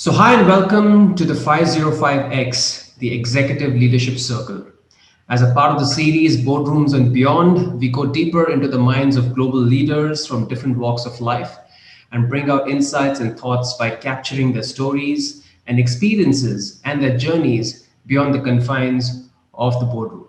Hi and welcome to the 505X, the Executive Leadership Circle. As a part of the series Boardrooms and Beyond, we go deeper into the minds of global leaders from different walks of life and bring out insights and thoughts by capturing their stories and experiences and their journeys beyond the confines of the boardroom.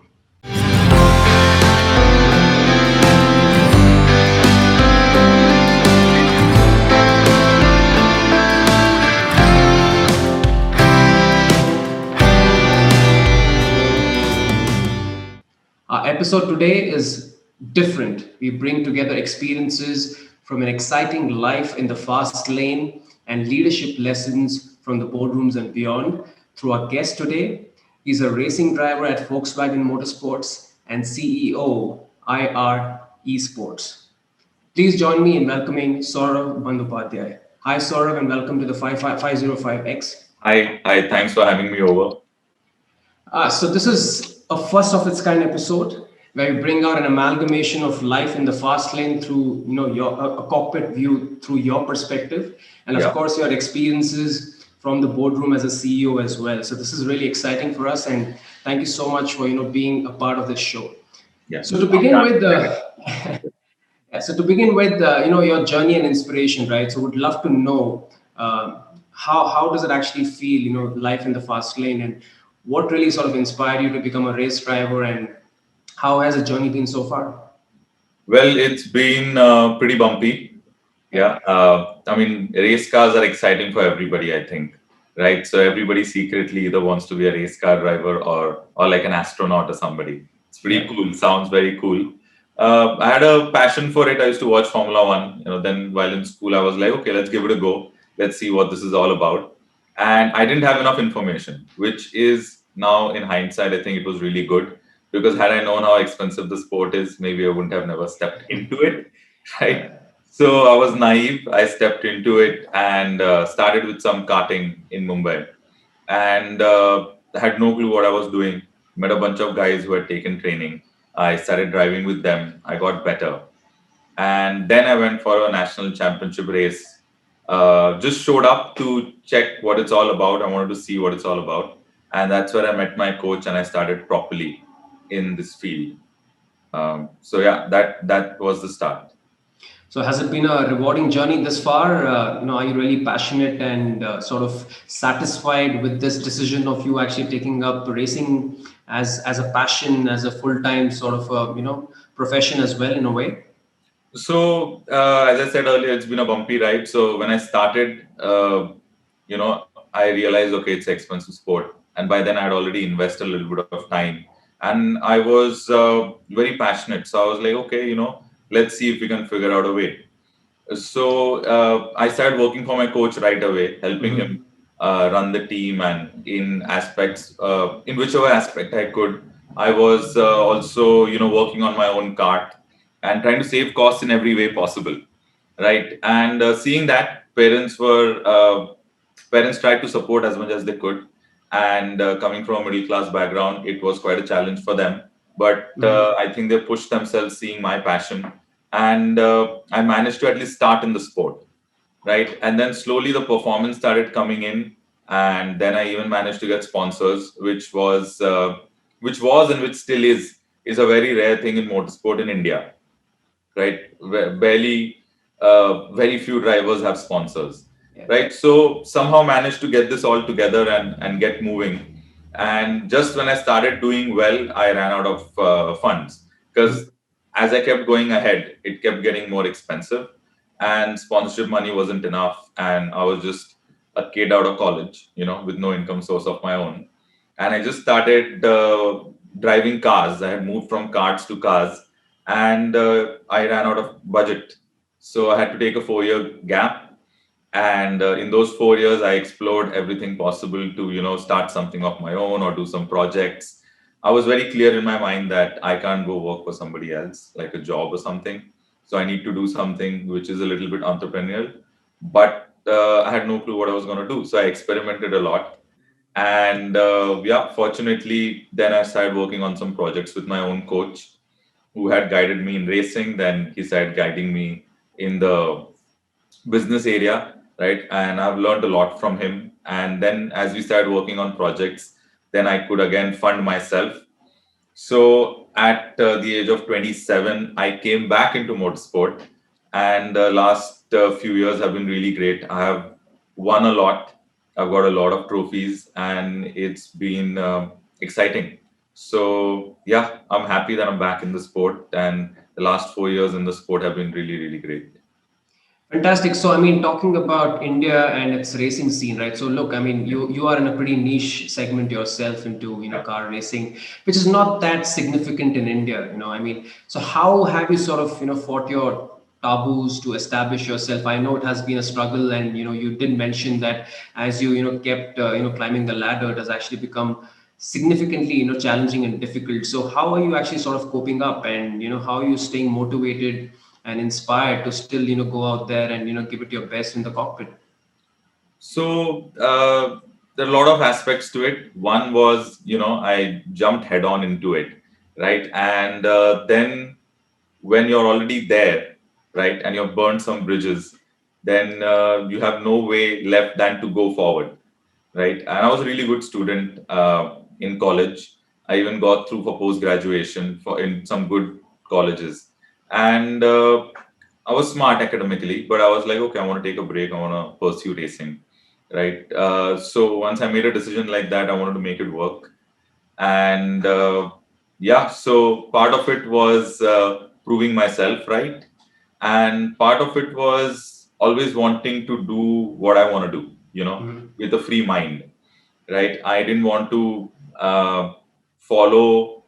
Our episode today is different. We bring together experiences from an exciting life in the fast lane and leadership lessons from the boardrooms and beyond. Through our guest today, he's a racing driver at Volkswagen Motorsports and CEO IR Esports. Please join me in welcoming Saurav Bandyopadhyay. Hi, Saurav, and welcome to the 505X. Hi, thanks for having me over. So this is a first of its kind episode where we bring out an amalgamation of life in the fast lane through your a cockpit view through your perspective, and of Yeah, course your experiences from the boardroom as a CEO as well. So this is really exciting for us, and thank you so much for being a part of this show. yeah. So to begin with, yeah, so to begin with, your journey and inspiration, right? So would love to know how does it actually feel, life in the fast lane, and what really sort of inspired you to become a race driver, and how has the journey been so far? Well, it's been pretty bumpy. Yeah, Yeah. I mean, race cars are exciting for everybody, I think, right? So everybody secretly either wants to be a race car driver or like an astronaut or somebody. It's pretty yeah. cool. Sounds very cool. I had a passion for it. I used to watch Formula One. Then while in school, I was like, okay, let's give it a go. Let's see what this is all about. And I didn't have enough information, which is now in hindsight, I think it was really good because had I known how expensive the sport is, maybe I wouldn't have never stepped into it, right? Yeah. So I was naive. I stepped into it and started with some karting in Mumbai, and had no clue what I was doing. Met a bunch of guys who had taken training. I started driving with them. I got better, and then I went for a national championship race. Just showed up to check what it's all about. I wanted to see what it's all about, and that's where I met my coach and I started properly in this field. So yeah, that was the start. So has it been a rewarding journey this far? Are you really passionate and sort of satisfied with this decision of you actually taking up racing as a passion, as a full time sort of profession as well in a way? So, as I said earlier, it's been a bumpy ride. So when I started, I realized, okay, it's an expensive sport. And by then I'd already invested a little bit of time. And I was very passionate. So I was like, okay, let's see if we can figure out a way. So I started working for my coach right away, helping him Mhm. run the team and in aspects, in whichever aspect I could. I was also, working on my own cart and trying to save costs in every way possible, right? And seeing that parents tried to support as much as they could, and coming from a middle class background, it was quite a challenge for them. But Mhm. I think they pushed themselves, seeing my passion, and I managed to at least start in the sport, right? And then slowly the performance started coming in, and then I even managed to get sponsors, which was and which still is a very rare thing in motorsport in India, right? Barely, very few drivers have sponsors, Yeah. right? So somehow managed to get this all together and get moving. And just when I started doing well, I ran out of funds because as I kept going ahead, it kept getting more expensive, and sponsorship money wasn't enough. And I was just a kid out of college, with no income source of my own. And I just started driving cars. I had moved from carts to cars, and I ran out of budget. So I had to take a 4 year gap. And in those 4 years, I explored everything possible to, start something of my own or do some projects. I was very clear in my mind that I can't go work for somebody else, like a job or something. So I need to do something which is a little bit entrepreneurial. But I had no clue what I was going to do. So I experimented a lot, and yeah, fortunately, then I started working on some projects with my own coach who had guided me in racing. Then he started guiding me in the business area. right? And I've learned a lot from him. And then as we started working on projects, then I could again fund myself. So at the age of 27, I came back into motorsport, and the last few years have been really great. I have won a lot. I've got a lot of trophies, and it's been exciting. So yeah, I'm happy that I'm back in the sport, and the last 4 years in the sport have been really, really great. Fantastic. So, I mean, talking about India and its racing scene, right? So, look, I mean, you are in a pretty niche segment yourself into Yeah. car racing, which is not that significant in India. I mean, so how have you sort of fought your taboos to establish yourself? I know it has been a struggle, and you did mention that as you kept climbing the ladder, it has actually become significantly challenging and difficult. So, how are you actually sort of coping up, and how are you staying motivated and inspired to still go out there and give it your best in the cockpit? So there are a lot of aspects to it. One was, I jumped head on into it, right? And then when you're already there, right, and you've burned some bridges, then you have no way left than to go forward, right? And I was a really good student in college. I even got through for post graduation for in some good colleges, and I was smart academically, but I was like, okay, I want to take a break. I want to pursue racing, right? So once I made a decision like that, I wanted to make it work, and yeah, so part of it was proving myself right, and part of it was always wanting to do what I want to do, with a free mind, right? I didn't want to follow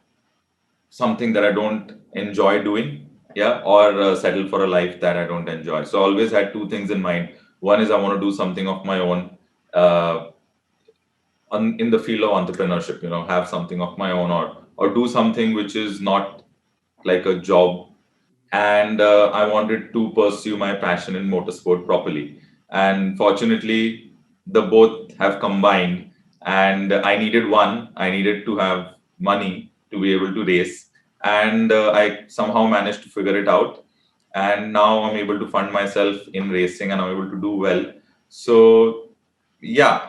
something that I don't enjoy doing, yeah, or settle for a life that I don't enjoy. So I always had two things in mind. One is I want to do something of my own, uh, in the field of entrepreneurship, have something of my own, or do something which is not like a job. And I wanted to pursue my passion in motorsport properly. And fortunately, the both have combined. And I needed one. I needed to have money to be able to race, and I somehow managed to figure it out. And now I'm able to fund myself in racing, and I'm able to do well. So yeah,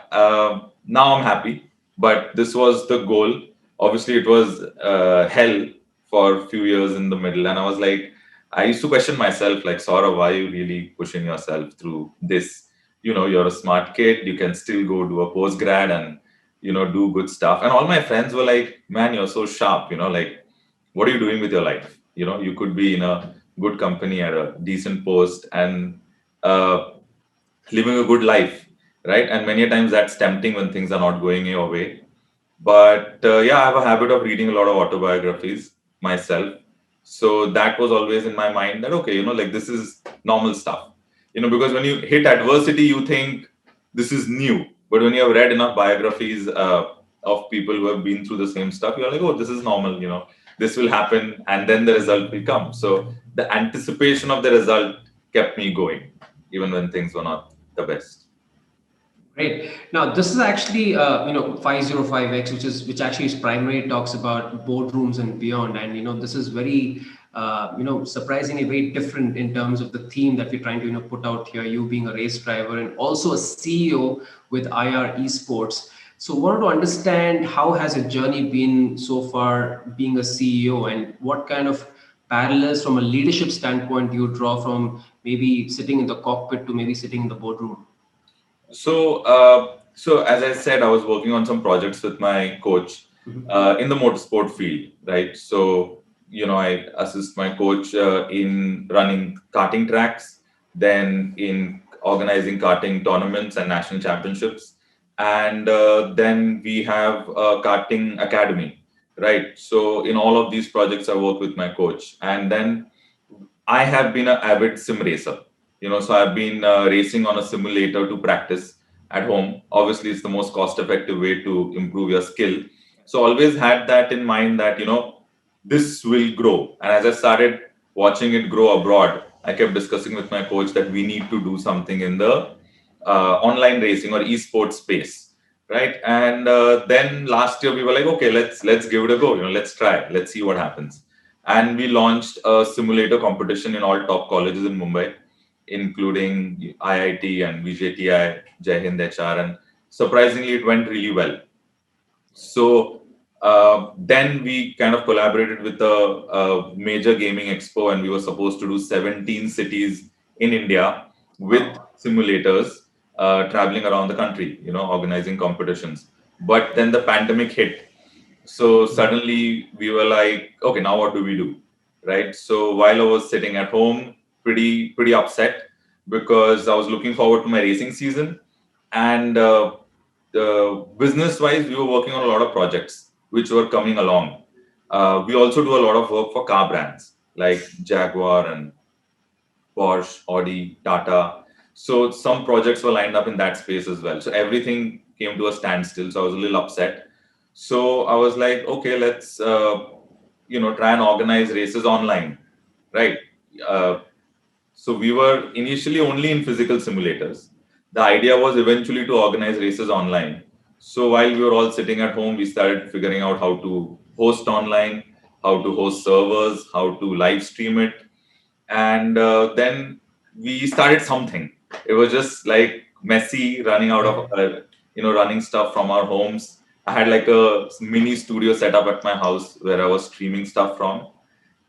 now I'm happy. But this was the goal. Obviously, it was hell for a few years in the middle, and I was like, I used to question myself, like, Saurav, why are you really pushing yourself through this? You're a smart kid. You can still go do a post grad and do good stuff. And all my friends were like, man, you're so sharp. Like, what are you doing with your life? You could be in a good company at a decent post and uh, living a good life, right? And many a times that's tempting when things are not going your way. But yeah, I have a habit of reading a lot of autobiographies myself. So that was always in my mind that, okay, like this is normal stuff. Because when you hit adversity, you think this is new. But when you have read enough biographies of people who have been through the same stuff, you're like, oh, this is normal, this will happen, and then the result will come. So the anticipation of the result kept me going, even when things were not the best. Great. Now, this is actually, 505X, which actually is primary talks about boardrooms and beyond. And, this is very, surprisingly very different in terms of the theme that we're trying to, put out here, you being a race driver and also a CEO with IR Esports. So wanted to understand how has your journey been so far being a CEO, and what kind of parallels from a leadership standpoint you draw from maybe sitting in the cockpit to maybe sitting in the boardroom? So as I said, I was working on some projects with my coach in the motorsport field, right? So, I assist my coach in running karting tracks, then in organizing karting tournaments and national championships. And then we have a karting academy, right? So in all of these projects, I work with my coach. And then I have been an avid sim racer, so I've been racing on a simulator to practice at home. Obviously, it's the most cost-effective way to improve your skill. So always had that in mind that, this will grow. And as I started watching it grow abroad, I kept discussing with my coach that we need to do something in the online racing or esports space, right? And then last year we were like, okay, let's give it a go. Let's try. Let's see what happens. And we launched a simulator competition in all top colleges in Mumbai. including IIT and VJTI, Jai Hind HR, and surprisingly, it went really well. So then we kind of collaborated with a major gaming expo, and we were supposed to do 17 cities in India with simulators, traveling around the country, organizing competitions. But then the pandemic hit. So suddenly we were like, okay, now what do we do? Right. So while I was sitting at home, pretty upset because I was looking forward to my racing season, and business wise, we were working on a lot of projects which were coming along. We also do a lot of work for car brands like Jaguar and Porsche, Audi, Tata. So some projects were lined up in that space as well. So everything came to a standstill. So I was a little upset. So I was like, okay, let's try and organize races online, right? Uh, so we were initially only in physical simulators. The idea was eventually to organize races online. So while we were all sitting at home, we started figuring out how to host online, how to host servers, how to live stream it, and then we started something. It was just like messy, running out of running stuff from our homes. I had like a mini studio set up at my house where I was streaming stuff from,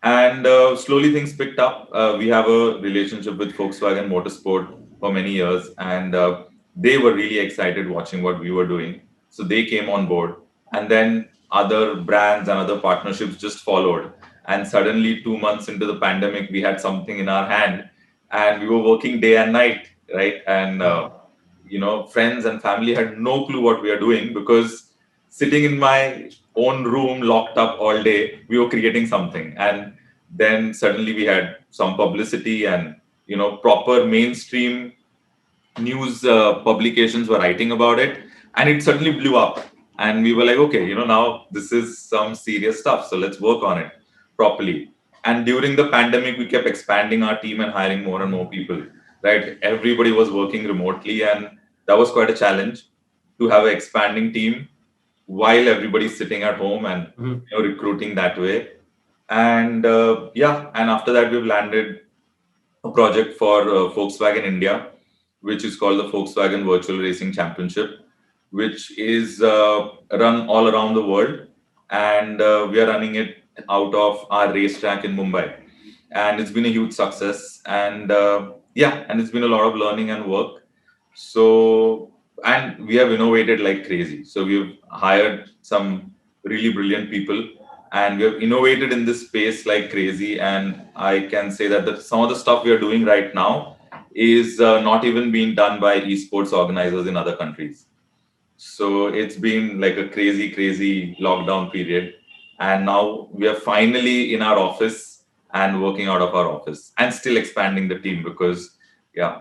and slowly things picked up. We have a relationship with Volkswagen Motorsport for many years, and they were really excited watching what we were doing. So they came on board, and then other brands and other partnerships just followed. And suddenly, 2 months into the pandemic, we had something in our hand, and we were working day and night, right? And friends and family had no clue what we are doing because sitting in my own room locked up all day, we were creating something. And then suddenly we had some publicity, and proper mainstream news publications were writing about it, and it suddenly blew up. And we were like, okay, now this is some serious stuff, so let's work on it properly. And during the pandemic, we kept expanding our team and hiring more and more people, right? Everybody was working remotely, and that was quite a challenge to have an expanding team while everybody's sitting at home and recruiting that way. And and after that, we've landed a project for Volkswagen India, which is called the Volkswagen Virtual Racing Championship, which is run all around the world. And we are running it out of our racetrack in Mumbai. And it's been a huge success. And and it's been a lot of learning and work. So, and we have innovated like crazy. So we've hired some really brilliant people, and we have innovated in this space like crazy. And I can say that some of the stuff we are doing right now is not even being done by esports organizers in other countries. So it's been like a crazy lockdown period, and now we are finally in our office and working out of our office and still expanding the team because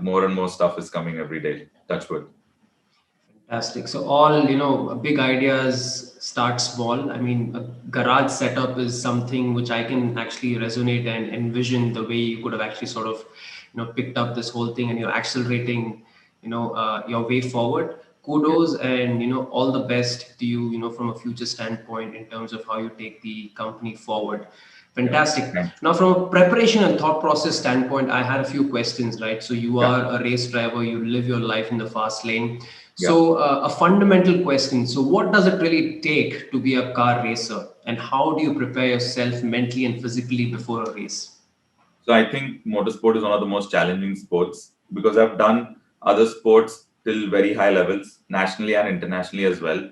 more and more stuff is coming every day. Touch wood. Fantastic. So all, big ideas start small. I mean, a garage setup is something which I can actually resonate and envision the way you could have actually sort of, picked up this whole thing and you're accelerating, your way forward. Kudos and, all the best to you, from a future standpoint in terms of how you take the company forward. Fantastic. Yeah. Now, from a preparation and thought process standpoint, I had a few questions, right? So you are a race driver, you live your life in the fast lane. So a fundamental question. So what does it really take to be a car racer, and how do you prepare yourself mentally and physically before a race? So I think motorsport is one of the most challenging sports because I've done other sports till very high levels, nationally and internationally as well,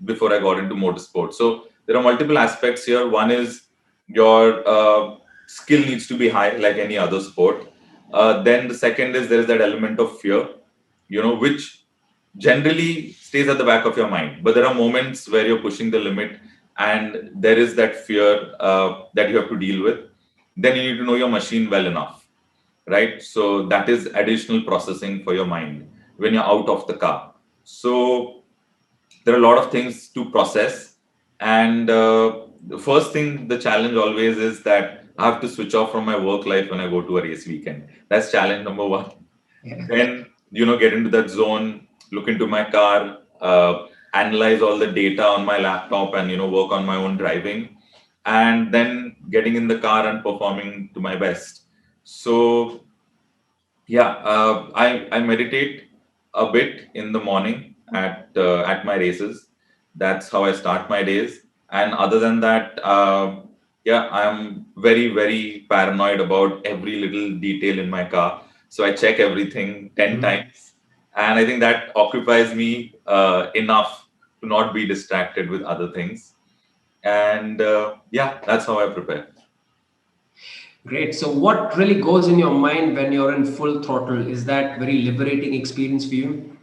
before I got into motorsport. So there are multiple aspects here. One is your skill needs to be high, like any other sport. Then the second is there is that element of fear, which generally stays at the back of your mind. But there are moments where you're pushing the limit, and there is that fear that you have to deal with. Then you need to know your machine well enough, right? So that is additional processing for your mind when you're out of the car. So there are a lot of things to process. And the first thing, the challenge always is that I have to switch off from my work life when I go to a race weekend. That's challenge number one. Yeah. Then, get into that zone, look into my car, analyze all the data on my laptop and, work on my own driving, and then getting in the car and performing to my best. So Yeah, I meditate a bit in the morning at my races. That's how I start my days. And other than that, yeah, I'm very paranoid about every little detail in my car. So I check everything 10 times, and I think that occupies me enough to not be distracted with other things. And yeah, that's how I prepare. Great. So, what really goes in your mind when you're in full throttle? Is that very liberating experience for you?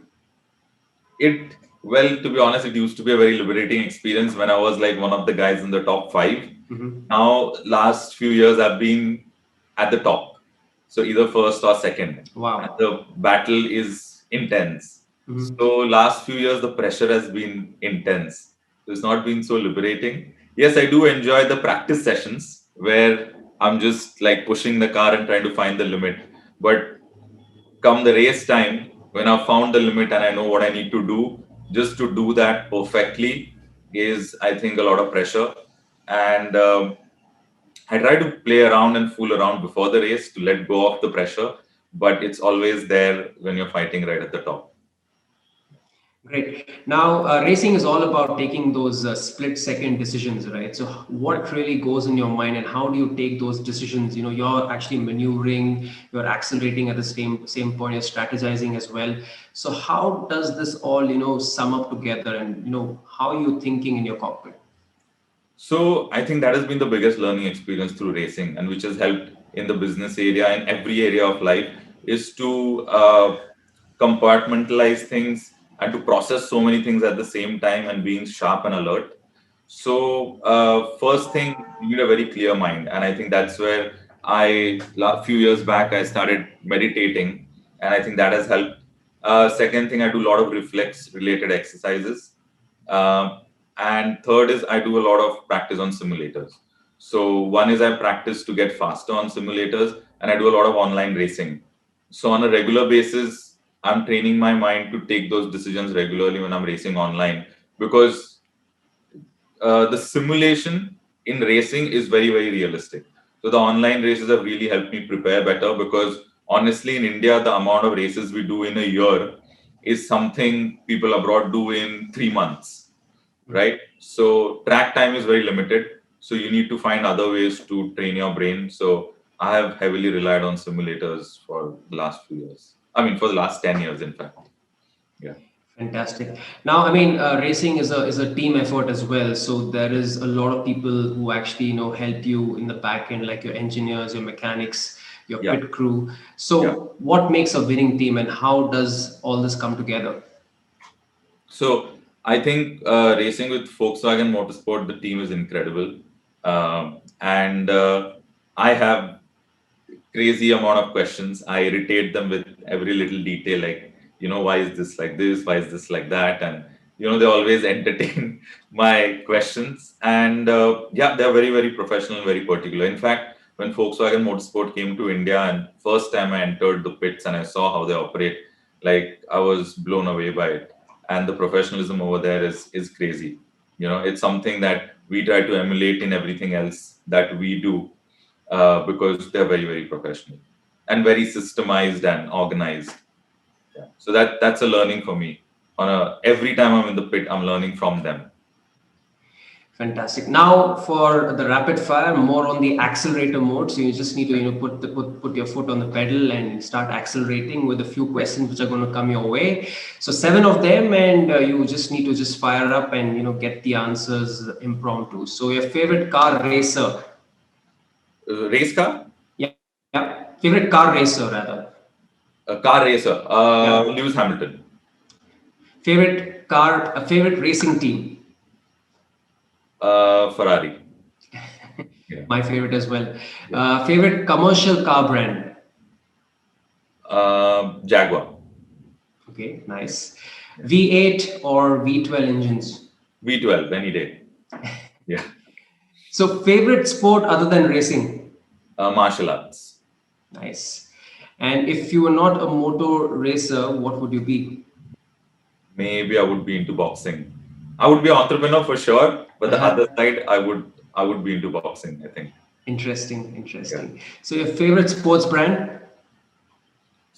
It well, to be honest, it used to be a very liberating experience when I was like one of the guys in the top five. Hmm. Now, last few years, I've been at the top, so either first or second, and Wow. the battle is intense. Hmm. So, last few years, the pressure has been intense. So it's not been so liberating. Yes, I do enjoy the practice sessions where I'm just like pushing the car and trying to find the limit, but come the race time, when I've found the limit and I know what I need to do, just to do that perfectly is, I think, a lot of pressure. And I try to play around and fool around before the race to let go of the pressure, but it's always there when you're fighting right at the top. Great. Now, racing is all about taking those split-second decisions, right? So, Yeah. what really goes in your mind, and how do you take those decisions? You know, you're actually maneuvering, you're accelerating at the same point, you're strategizing as well. So, how does this all, sum up together, and how are you thinking in your cockpit? So I think that has been the biggest learning experience through racing, and which has helped in the business area and every area of life, is to compartmentalize things and to process so many things at the same time and being sharp and alert. So first thing, you need a very clear mind, and I think that's where few years back I started meditating, and I think that has helped. Second thing, I do a lot of reflex related exercises. Um, and third is I do a lot of practice on simulators. So one is I practice to get faster on simulators, and I do a lot of online racing. So on a regular basis, I'm training my mind to take those decisions regularly when I'm racing online, because the simulation in racing is very realistic. So the online races have really helped me prepare better, because honestly, in India, the amount of races we do in a year is something people abroad do in 3 months, right? So track time is very limited. So you need to find other ways to train your brain. So I have heavily relied on simulators for the last few years. I mean, for the last 10 years, in fact. Yeah. Fantastic. Now, I mean, racing is a team effort as well. So there is a lot of people who actually help you in the back end, like your engineers, your mechanics, your Yeah. pit crew. Yeah. So what makes a winning team, and how does all this come together? So I think racing with Volkswagen Motorsport, the team is incredible, and I have crazy amount of questions. I irritate them with every little detail, like, why is this like this? Why is this like that? And they always entertain my questions. And yeah, they're very professional, very particular. In fact, when Volkswagen Motorsport came to India and first time I entered the pits and I saw how they operate, like I was blown away by it. And the professionalism over there is crazy. It's something that we try to emulate in everything else that we do, because they're very professional and very systemized and organized. Yeah. So that's a learning for me. Every time I'm in the pit, I'm learning from them. Fantastic. Now for the rapid fire, more on the accelerator mode. So you just need to put your foot on the pedal and start accelerating with a few Yeah. questions which are going to come your way. So seven of them, and you just need to just fire up and get the answers impromptu. So your favorite car racer, Race car, yeah, favorite car racer rather, car racer, yeah, Lewis Hamilton, favorite racing team. Ferrari. Yeah. My favorite as well. Yeah. Favorite commercial car brand. Jaguar, Okay, nice. V8 or V12 engines. V12, any day. Yeah. So, favorite sport other than racing? Martial arts. Nice. And if you were not a motor racer, what would you be? Maybe I would be into boxing. I would be an entrepreneur for sure, but the Uh-huh. other side, I would be into boxing, I think. Interesting, Yeah. interesting. So, your favorite sports brand?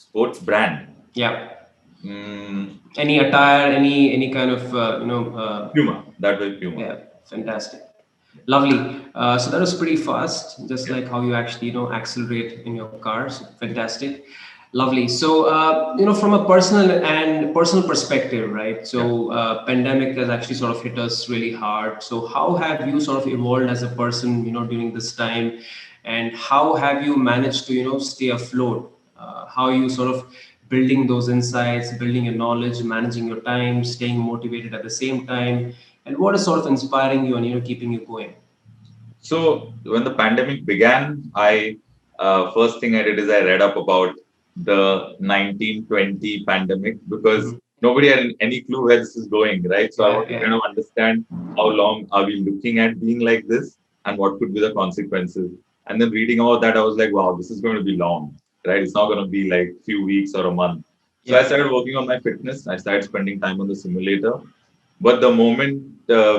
Sports brand. Yeah. Mm, Any attire, any kind of Puma. That was Puma. yeah, fantastic, lovely. So that was pretty fast, just Yeah. like how you actually accelerate in your cars. Fantastic, lovely. So from a personal perspective, right? Yeah. So pandemic has actually sort of hit us really hard. So how have you sort of evolved as a person, during this time, and how have you managed to stay afloat? How you sort of building those insights, building your knowledge, managing your time, staying motivated at the same time, and what is sort of inspiring you and keeping you going? So when the pandemic began, I first thing I did is I read up about the 1920 pandemic because Mhm. nobody had any clue where this is going, right? So I Yeah, want to yeah, kind of understand how long are we looking at being like this and what could be the consequences. And then reading all that, I was like, wow, this is going to be long, right? It's not going to be like few weeks or a month. So I yeah. started working on my fitness. I started spending time on the simulator. But the moment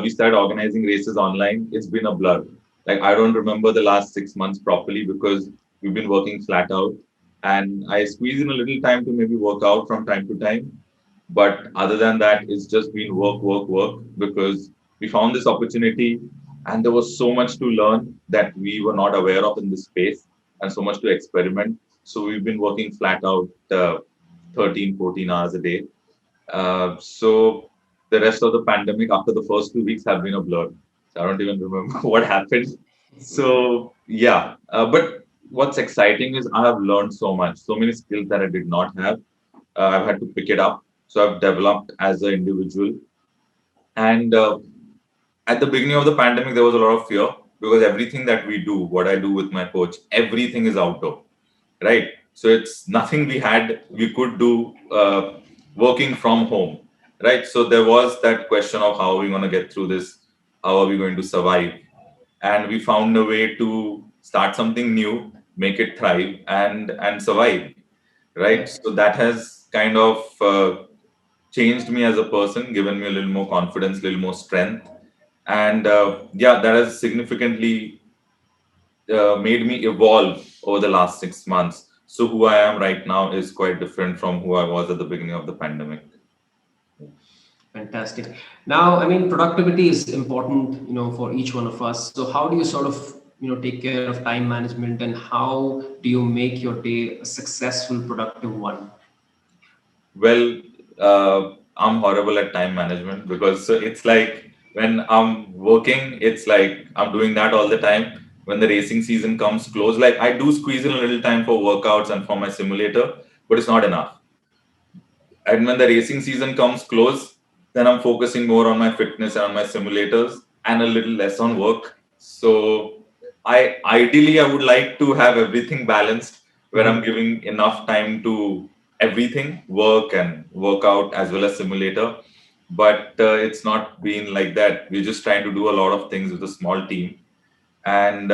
we started organizing races online, it's been a blur. Like I don't remember the last 6 months properly because we've been working flat out, and I squeeze in a little time to maybe work out from time to time. But other than that, it's just been work, work, work because we found this opportunity, and there was so much to learn that we were not aware of in this space, and so much to experiment. So we've been working flat out 13, 14 hours a day. So the rest of the pandemic after the first 2 weeks have been a blur. So I don't even remember what happened. So yeah, but what's exciting is I have learned so much, so many skills that I did not have. I've had to pick it up. So I've developed as an individual. And at the beginning of the pandemic, there was a lot of fear because everything that we do, what I do with my coach, everything is outdoor, right? So it's nothing we could do working from home, right? So there was that question of how are we going to get through this? How are we going to survive? And we found a way to start something new, make it thrive, and survive, right? Yeah. So that has kind of changed me as a person, given me a little more confidence, a little more strength, and yeah, that has significantly made me evolve over the last 6 months. So who I am right now is quite different from who I was at the beginning of the pandemic. Fantastic. Now, I mean, productivity is important, for each one of us. So, how do you sort of, take care of time management, and how do you make your day a successful, productive one? Well, I'm horrible at time management because it's like when I'm working, it's like I'm doing that all the time. When the racing season comes close, like I do squeeze in a little time for workouts and for my simulator, but it's not enough. And when the racing season comes close, then I'm focusing more on my fitness and on my simulators and a little less on work. So I would like to have everything balanced where I'm Mhm. giving enough time to everything, work and workout as well as simulator. But it's not been like that. We're just trying to do a lot of things with a small team. And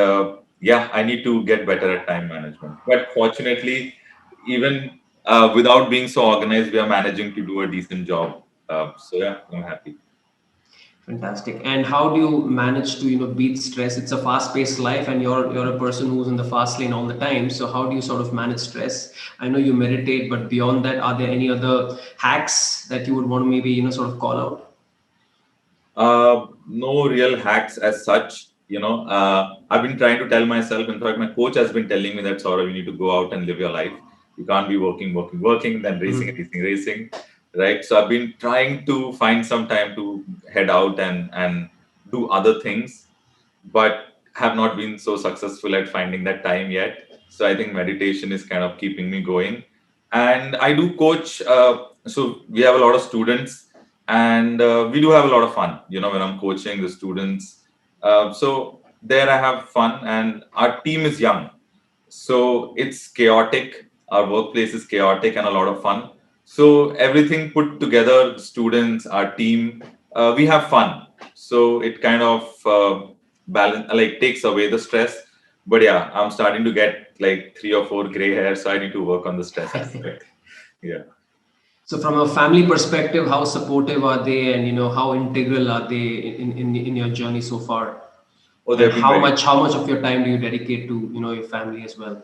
yeah, I need to get better at time management. But fortunately, even without being so organized, we are managing to do a decent job. So yeah, I'm happy. Fantastic. And how do you manage to, beat stress? It's a fast-paced life, and you're a person who's in the fast lane all the time. So how do you sort of manage stress? I know you meditate, but beyond that, are there any other hacks that you would want to maybe, sort of call out? No real hacks as such. I've been trying to tell myself. In fact, my coach has been telling me that Saurav, you need to go out and live your life. You can't be working, working, working, then racing, Mhm. racing, racing, right? So I've been trying to find some time to head out and do other things, but have not been so successful at finding that time yet. So I think meditation is kind of keeping me going. And I do coach. So we have a lot of students, and we do have a lot of fun. When I'm coaching the students, so there I have fun, and our team is young, so it's chaotic. Our workplace is chaotic and a lot of fun. So everything put together, the students, our team, we have fun. So it kind of balance, like takes away the stress. But yeah, I'm starting to get like 3 or 4 gray hairs, so I need to work on the stress aspect. Yeah. So from a family perspective, how supportive are they, and how integral are they in your journey so far? Oh, And they've been how very. much of your time do you dedicate to your family as well?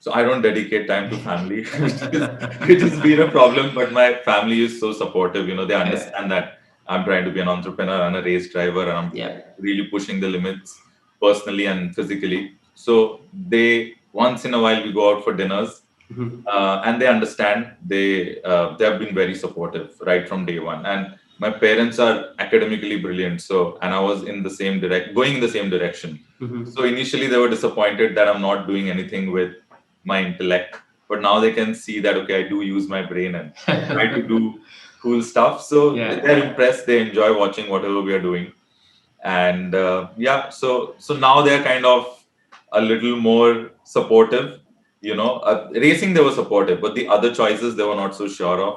So I don't dedicate time to family, which has been a problem. But my family is so supportive. They understand that I'm trying to be an entrepreneur and a race driver, and I'm Yeah. really pushing the limits personally and physically. So they once in a while we go out for dinners, and they understand. They have been very supportive right from day one. And my parents are academically brilliant, and I was going in the same direction. So initially they were disappointed that I'm not doing anything with my intellect, but now they can see that okay, I do use my brain and try to do cool stuff. So Yeah. they're impressed. They enjoy watching whatever we are doing, and so now they're kind of a little more supportive. Racing they were supportive, but the other choices they were not so sure of.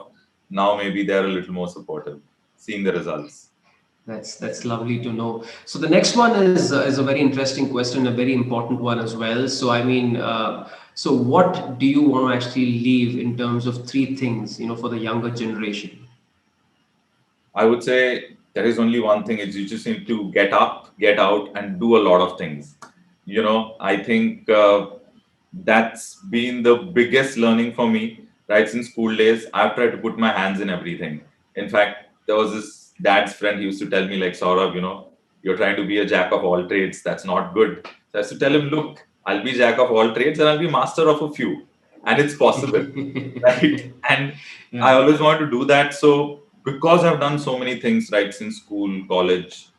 Now maybe they're a little more supportive, seeing the results. That's lovely to know. So the next one is a very interesting question, a very important one as well. So I mean, so what do you want to actually leave in terms of three things, for the younger generation? I would say there is only one thing: is you just need to get up, get out, and do a lot of things. I think that's been the biggest learning for me. Right since school days, I've tried to put my hands in everything. In fact, there was this dad's friend. He used to tell me, like, Saurabh, you're trying to be a jack of all trades. That's not good. So I used to tell him, look, I'll be jack of all trades and I'll be master of a few, and it's possible, right? And I always wanted to do that. So because I've done so many things right since school, college,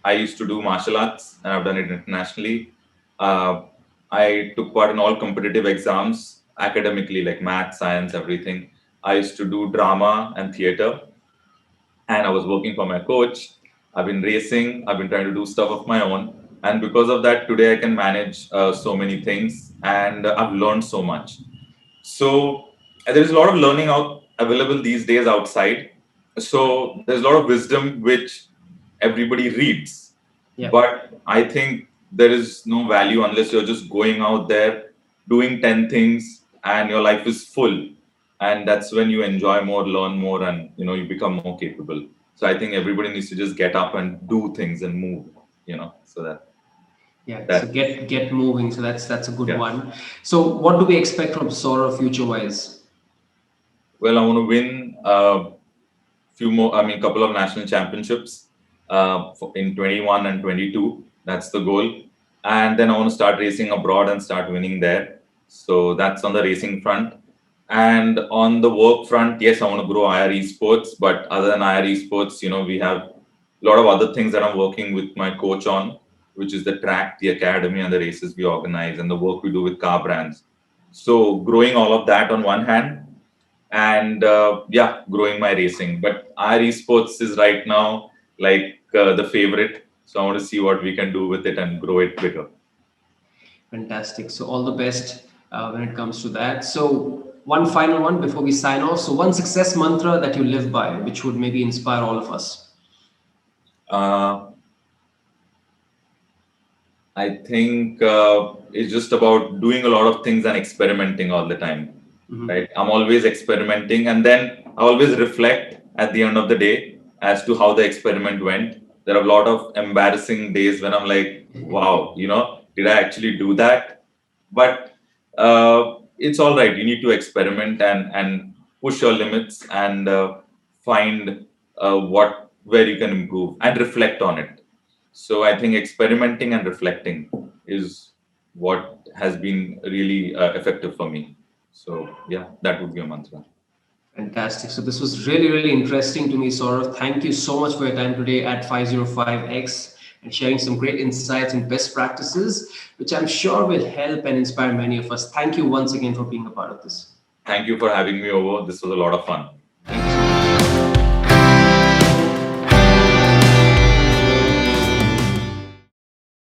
I used to do martial arts and I've done it internationally. I took part in all competitive exams academically, like math, science, everything. I used to do drama and theater, and I was working for my coach. I've been racing, I've been trying to do stuff of my own. And because of that, today I can manage so many things, and I've learned so much. So there's a lot of learning out available these days outside. So there's a lot of wisdom which everybody reads, but I think there is no value unless you're just going out there doing 10 things and your life is full, and that's when you enjoy more, learn more, and you become more capable. So I think everybody needs to just get up and do things and move, so that so get moving. So that's a good Yeah. one. So what do we expect from Saurabh future wise? Well, I want to win couple of national championships in 21 and 22. That's the goal. And then I want to start racing abroad and start winning there. So that's on the racing front. And on the work front, yes, I want to grow IR Esports. But other than IR Esports, we have a lot of other things that I'm working with my coach on, which is the track, the academy, and the races we organize, and the work we do with car brands. So growing all of that on one hand, and growing my racing. But our esports is right now like the favorite. So I want to see what we can do with it and grow it bigger. Fantastic. So all the best when it comes to that. So one final one before we sign off. So one success mantra that you live by, which would maybe inspire all of us. I think it's just about doing a lot of things and experimenting all the time. Right? I'm always experimenting, and then I always reflect at the end of the day as to how the experiment went. There are a lot of embarrassing days when I'm like, wow, did I actually do that? But it's all right. You need to experiment and push your limits and find where you can improve and reflect on it. So I think experimenting and reflecting is what has been really effective for me. So yeah, that would be a mantra. Fantastic. So this was really, really interesting to me, Saurabh. Thank you so much for your time today at 505X and sharing some great insights and best practices, which I'm sure will help and inspire many of us. Thank you once again for being a part of this. Thank you for having me over. This was a lot of fun.